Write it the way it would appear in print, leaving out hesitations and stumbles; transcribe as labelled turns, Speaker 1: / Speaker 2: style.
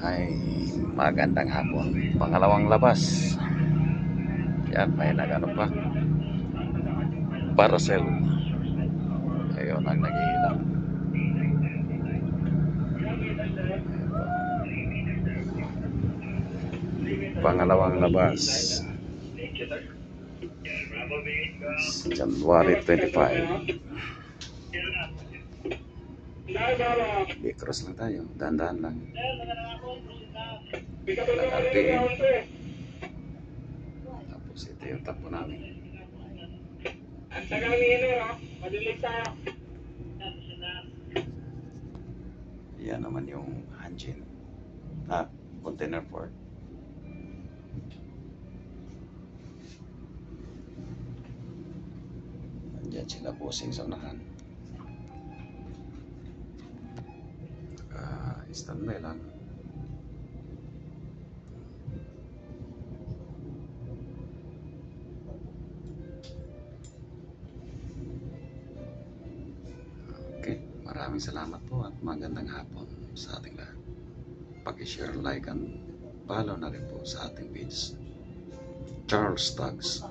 Speaker 1: ay magandang hapon. Pangalawang labas. Yan, may nagano pa. Parcel. Ayun ang nag-iilang. Pangalawang labas. January 25. Cross lang tayo. Dahan-dahan lang. Nag-RPM. Tapos ito yung takbo namin. Yan naman yung Hanjin. Container port. Nandiyan sila bossing sa unahan. Standby lang. Okay, maraming salamat po at magandang hapon sa ating lahat. Paki-share, like, and follow na rin po sa ating page. Charles Tags.